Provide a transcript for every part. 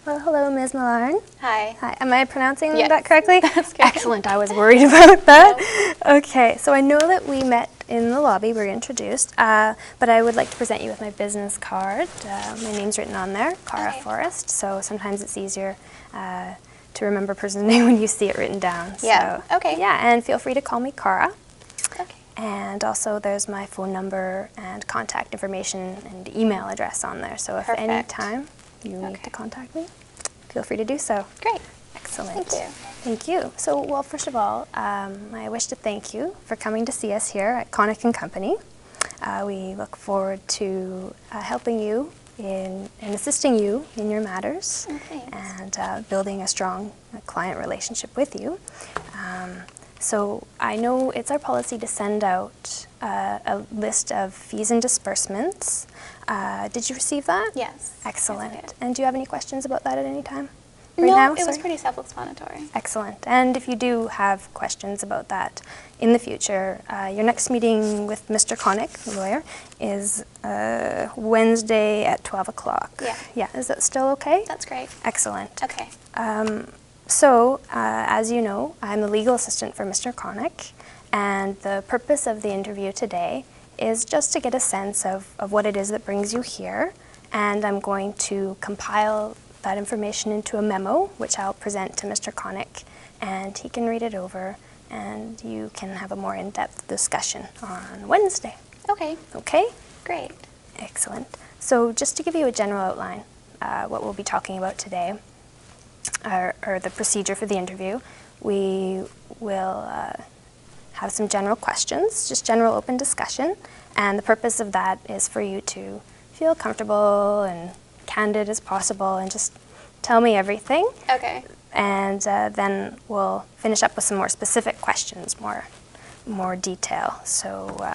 Hello, Ms. Millard. Hi. Hi. Am I pronouncing Yes. that correctly? That's good. Excellent. I was worried about that. Okay, so I know that we met in the lobby. We were introduced, but I would like to present you with my business card. My name's written on there, Cara Forrest. So sometimes it's easier to remember a person's name when you see it written down. Yeah. So, okay. Yeah, and feel free to call me Cara. Okay. And also there's my phone number and contact information and email address on there. So if any time you need to contact me, feel free to do so. Great. Excellent. Thank you. Thank you. So, well, first of all, I wish to thank you for coming to see us here at Connick & Company. We look forward to helping you and assisting you in your matters and building a strong client relationship with you. So I know it's our policy to send out a list of fees and disbursements. Did you receive that? Yes. Excellent. Yes, I did. And do you have any questions about that at any time? No, it was pretty self-explanatory. Excellent. And if you do have questions about that in the future, your next meeting with Mr. Connick, the lawyer, is Wednesday at 12 o'clock. Yeah. Yeah, is that still okay? That's great. Excellent. Okay. So, as you know, I'm the legal assistant for Mr. Connick, and the purpose of the interview today is just to get a sense of what it is that brings you here, and I'm going to compile that information into a memo, which I'll present to Mr. Connick, and he can read it over, and you can have a more in-depth discussion on Wednesday. Okay. Okay? Great. Excellent. So just to give you a general outline, what we'll be talking about today, or the procedure for the interview, we will have some general questions, just general open discussion, and the purpose of that is for you to feel comfortable and candid as possible and just tell me everything. Okay. And then we'll finish up with some more specific questions, more detail. So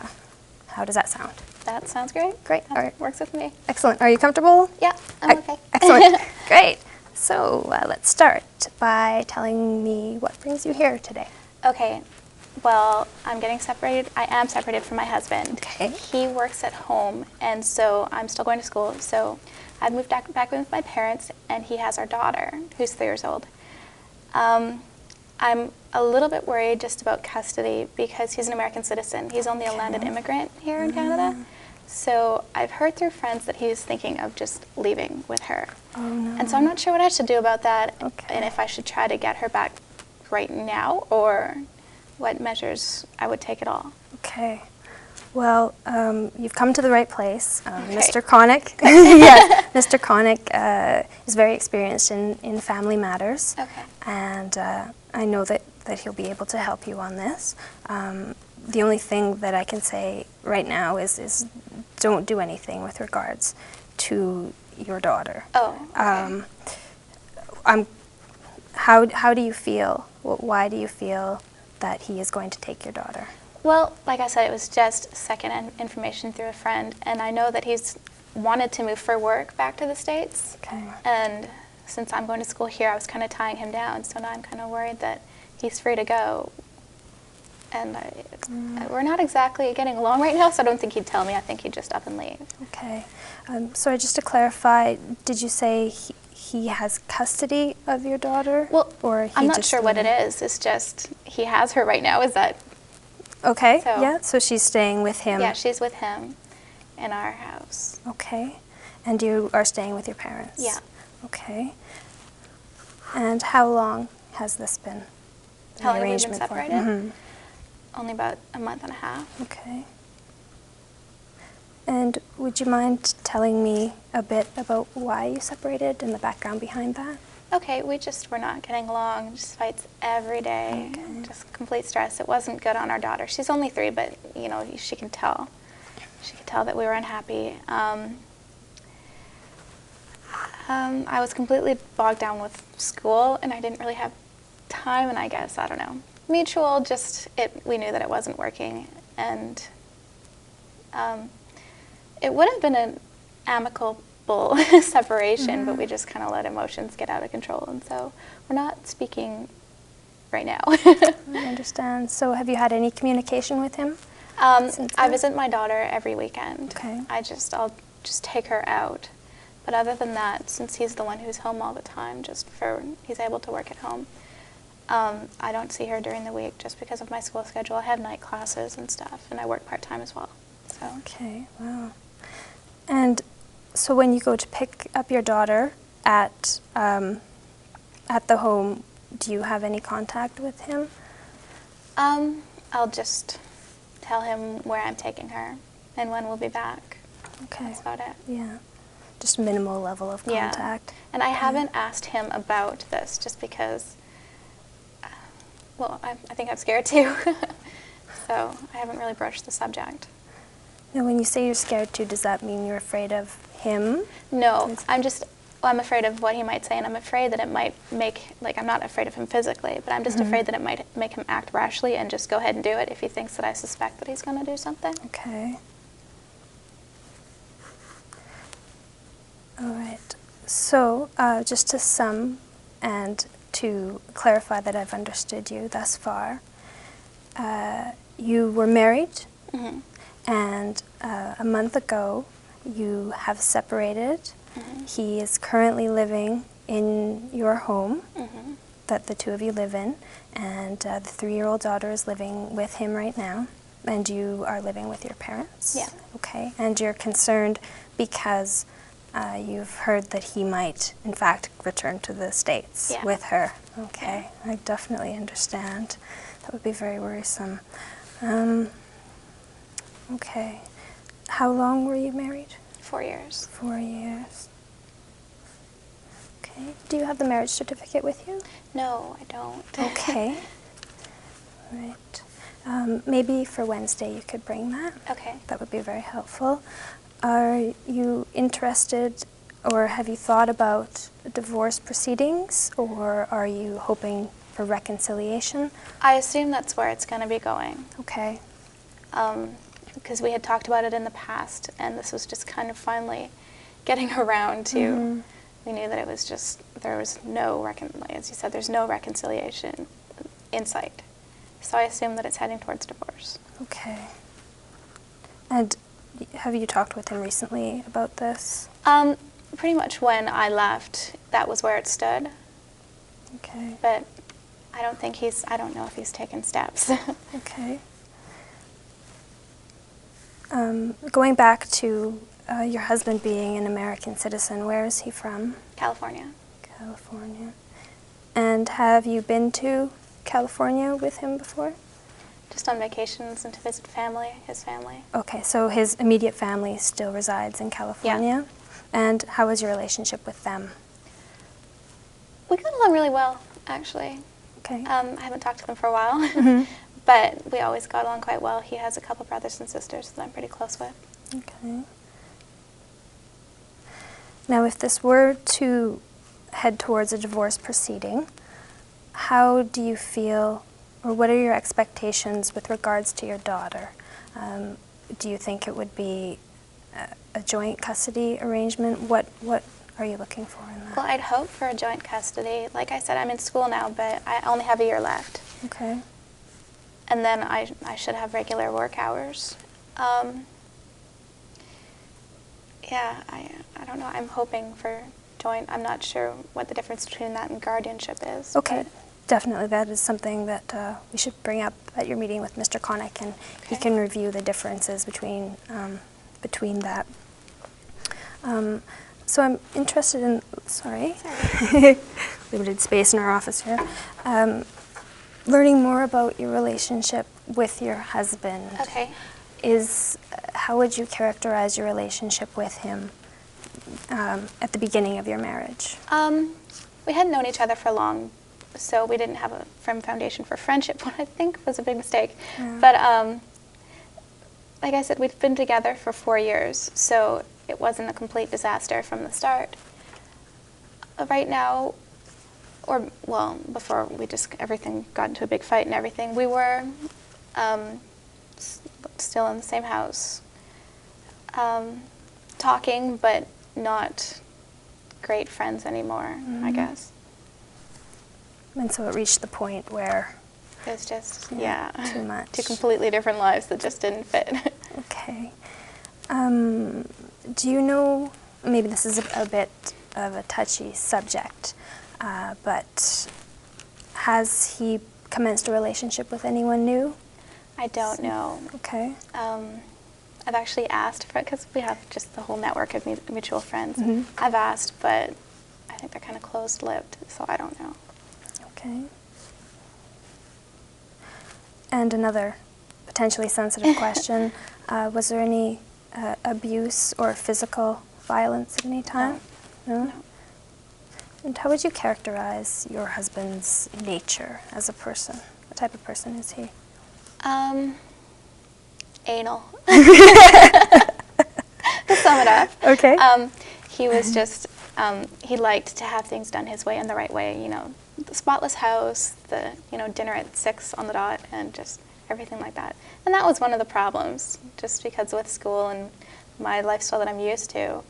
how does that sound? That sounds great. Great. That All right. works with me. Excellent. Are you comfortable? Yeah, I'm okay. Excellent. Great. So let's start by telling me what brings you here today. Okay. Well, I'm getting separated. I am separated from my husband. Okay. He works at home, and so I'm still going to school. So I've moved back with my parents, and he has our daughter, who's 3 years old. I'm a little bit worried just about custody because he's an American citizen. He's only a landed immigrant here in Canada. So I've heard through friends that he's thinking of just leaving with her. Oh, no. And so I'm not sure what I should do about that, Okay. and if I should try to get her back right now, or what measures I would take at all. Okay. Well, you've come to the right place. Okay. Mr. Connick, yes, Mr. Connick is very experienced in family matters. Okay. And I know that he'll be able to help you on this. The only thing that I can say right now is don't do anything with regards to your daughter. Oh, okay. How do you feel? Why do you feel that he is going to take your daughter? Well, like I said, it was just second information through a friend, and I know that he's wanted to move for work back to the States. Okay. And since I'm going to school here, I was kind of tying him down, so now I'm kind of worried that he's free to go. And we're not exactly getting along right now, so I don't think he'd tell me. I think he'd just up and leave. Okay. Sorry, just to clarify, did you say he has custody of your daughter? Well, or I'm not sure what it is. It's just he has her right now. Is that... Okay, So, yeah, so she's staying with him. Yeah, she's with him in our house. Okay, and you are staying with your parents? Yeah. Okay. And how long has this been? How long have we been arrangement for? separated? Mhm. Only about a month and a half. Okay. And would you mind telling me a bit about why you separated and the background behind that? Okay, we just were not getting along, just fights every day, just complete stress. It wasn't good on our daughter. She's only 3, but, you know, she can tell. She could tell that we were unhappy. I was completely bogged down with school, and I didn't really have time, and I guess, I don't know, mutual, just, we knew that it wasn't working, and it would have been an amicable separation, but we just kind of let emotions get out of control, and so we're not speaking right now. I understand. So have you had any communication with him? I visit my daughter every weekend. Okay. I'll just take her out, But other than that, since he's the one who's home all the time, he's able to work at home, I don't see her during the week just because of my school schedule. I have night classes and stuff, and I work part-time as well. So. Okay, wow. And so when you go to pick up your daughter at the home, do you have any contact with him? I'll just tell him where I'm taking her and when we'll be back. Okay. That's about it. Yeah. Just minimal level of contact. Yeah. And I haven't asked him about this just because, well, I think I'm scared too. So I haven't really broached the subject. Now, when you say you're scared too, does that mean you're afraid of him? No, I'm afraid of what he might say, and I'm afraid that it might I'm not afraid of him physically, but I'm just afraid that it might make him act rashly and just go ahead and do it if he thinks that I suspect that he's going to do something. Okay. All right. So, just to sum and to clarify that I've understood you thus far, you were married, and a month ago you have separated. He is currently living in your home that the two of you live in, and the 3-year-old daughter is living with him right now, and you are living with your parents? Yeah. Okay, and you're concerned because you've heard that he might, in fact, return to the States with her. Okay, I definitely understand. That would be very worrisome. Okay. How long were you married? 4 years. 4 years. Okay. Do you have the marriage certificate with you? No, I don't. Okay. Right. Maybe for Wednesday you could bring that. Okay. That would be very helpful. Are you interested, or have you thought about divorce proceedings, or are you hoping for reconciliation? I assume that's where it's going to be going. Okay. Because we had talked about it in the past, and this was just kind of finally getting around to, we knew that it was just, there was no, as you said, there's no reconciliation in sight. So I assume that it's heading towards divorce. Okay. And have you talked with him recently about this? Pretty much when I left, that was where it stood. Okay. But I don't know if he's taken steps. Okay. Going back to your husband being an American citizen, where is he from? California. California. And have you been to California with him before? Just on vacations and to visit his family. Okay, so his immediate family still resides in California? Yeah. And how is your relationship with them? We got along really well, actually. Okay. I haven't talked to them for a while, but we always got along quite well. He has a couple brothers and sisters that I'm pretty close with. Okay. Now, if this were to head towards a divorce proceeding, how do you feel, or what are your expectations with regards to your daughter? Do you think it would be a joint custody arrangement? What are you looking for in that? Well, I'd hope for a joint custody. Like I said, I'm in school now, but I only have a year left. Okay. And then I should have regular work hours. Yeah, I don't know. I'm hoping for joint. I'm not sure what the difference between that and guardianship is. Okay. Definitely, that is something that we should bring up at your meeting with Mr. Connick, and he can review the differences between that. So I'm interested in, sorry. Limited space in our office here. Learning more about your relationship with your husband. Okay. How would you characterize your relationship with him at the beginning of your marriage? We hadn't known each other for long, so we didn't have a firm foundation for friendship, what I think was a big mistake. Yeah. But like I said, we'd been together for 4 years, so it wasn't a complete disaster from the start. Right now, before everything got into a big fight and everything, we were still in the same house, talking, but not great friends anymore, I guess. And so it reached the point where it was just, too much. 2 completely different lives that just didn't fit. Okay. Do you know maybe this is a bit of a touchy subject, but has he commenced a relationship with anyone new? I don't know. Okay. I've actually asked for it because we have just the whole network of mutual friends. Mhm. I've asked, but I think they're kind of closed-lipped, so I don't know. Okay. And another potentially sensitive question, was there any abuse or physical violence at any time? No? No. And how would you characterize your husband's nature as a person? What type of person is he? Anal. To sum it up. Okay. He was just, he liked to have things done his way and the right way, you know, the spotless house, the, you know, dinner at 6 on the dot, and just everything like that. And that was one of the problems, just because with school and my lifestyle that I'm used to,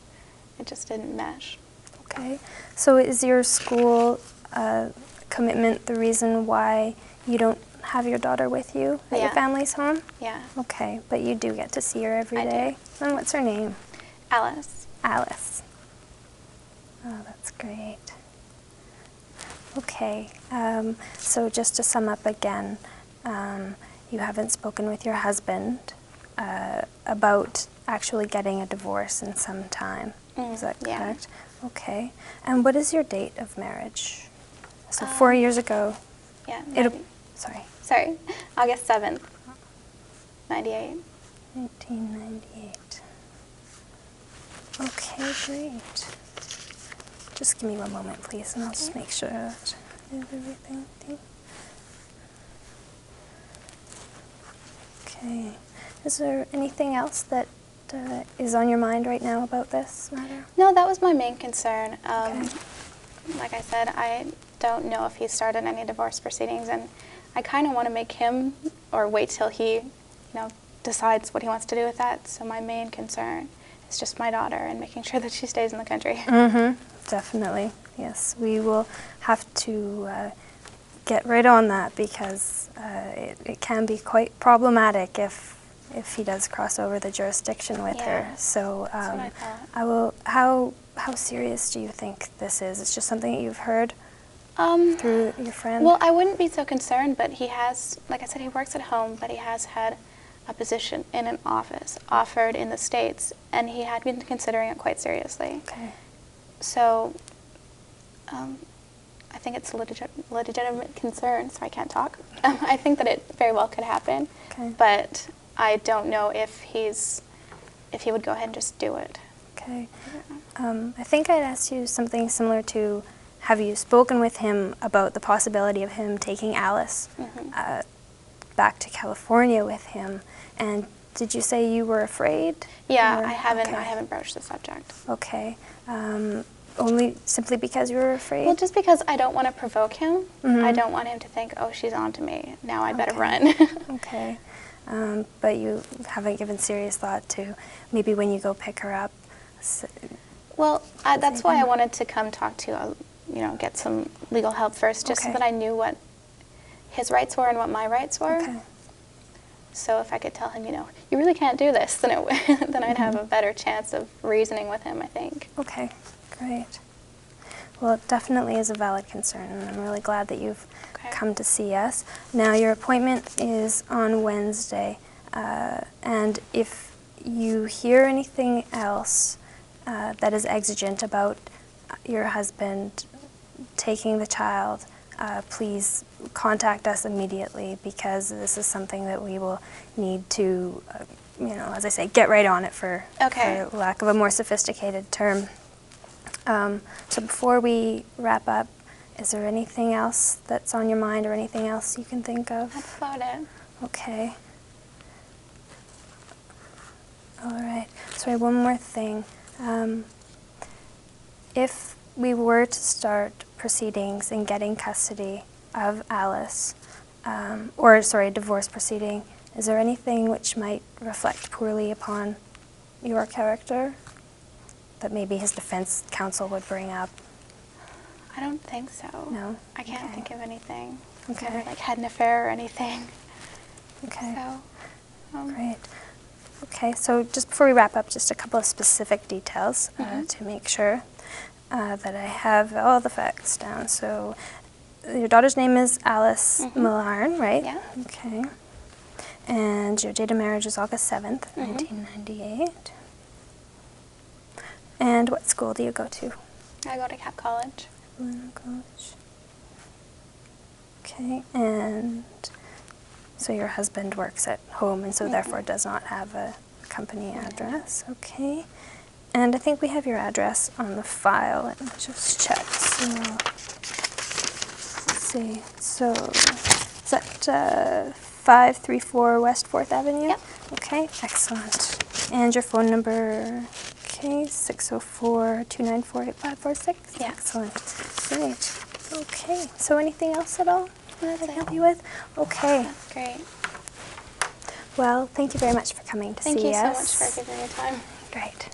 it just didn't mesh. Okay. So is your school commitment the reason why you don't have your daughter with you at your Yeah. family's home? Yeah. Okay, but you do get to see her every I do. day? And what's her name? Alice. Alice. Oh, that's great. Okay, so just to sum up again, you haven't spoken with your husband about actually getting a divorce in some time. Is that yeah. correct? Okay. And what is your date of marriage? So 4 years ago. Yeah. Sorry. Sorry, August 7th, 98. 1998. Okay, great. Just give me one moment, please, and I'll just make sure that I have everything. Okay. Is there anything else that is on your mind right now about this matter? No, that was my main concern. Okay. Like I said, I don't know if he started any divorce proceedings, and I kind of want to make him, or wait till he, decides what he wants to do with that. So my main concern is just my daughter and making sure that she stays in the country. Mm-hmm. Definitely. Yes, we will have to get right on that because it can be quite problematic if he does cross over the jurisdiction with her. So That's what I thought. how serious do you think this is? It's just something that you've heard through your friend? Well, I wouldn't be so concerned, but he has, like I said, he works at home, but he has had a position in an office offered in the States, and he had been considering it quite seriously. Okay. So I think it's a legitimate concern, so I can't talk. I think that it very well could happen, Okay. but I don't know if he would go ahead and just do it. Okay. I think I'd asked you something similar to, have you spoken with him about the possibility of him taking Alice back to California with him? And did you say you were afraid? Yeah, Or- I haven't. okay. I haven't broached the subject. Okay. Only simply because you were afraid? Well, just because I don't want to provoke him. Mhm. I don't want him to think, oh, she's on to me. Now I better Okay. run. Okay. But you haven't given serious thought to maybe when you go pick her up? Well, that's why I Saving. wanted to come talk to you, get some legal help first, just so Okay. that I knew what his rights were and what my rights were. Okay. So if I could tell him, you really can't do this, then then I'd have a better chance of reasoning with him, I think. Okay, great. Well, it definitely is a valid concern, and I'm really glad that you've Okay. come to see us. Now, your appointment is on Wednesday, and if you hear anything else that is exigent about your husband taking the child, please contact us immediately, because this is something that we will need to, as I say, get right on it for lack of a more sophisticated term. So before we wrap up, is there anything else that's on your mind or anything else you can think of? That's about it. Okay. All right. Sorry, one more thing. If we were to start proceedings in getting custody of Alice, a divorce proceeding, is there anything which might reflect poorly upon your character that maybe his defense counsel would bring up? I don't think so. No? I can't Okay. think of anything. Okay. Never had an affair or anything. Okay. So, Great. Okay, so just before we wrap up, just a couple of specific details to make sure that I have all the facts down. So your daughter's name is Alice Millarn, right? Yeah. Okay. And your date of marriage is August 7th, 1998. And what school do you go to? I go to Cap College. College. Okay, and so your husband works at home and so therefore does not have a company address. Okay. And I think we have your address on the file. Let me just check. So, let's see. So, is that 534 West 4th Avenue? Yep. Okay, excellent. And your phone number, okay, 604-294-8546? Yeah. Excellent. Great. Okay, so anything else at all that I can help you with? Okay. That's great. Well, thank you very much for coming to see us. Thank you so much for giving me time. Great.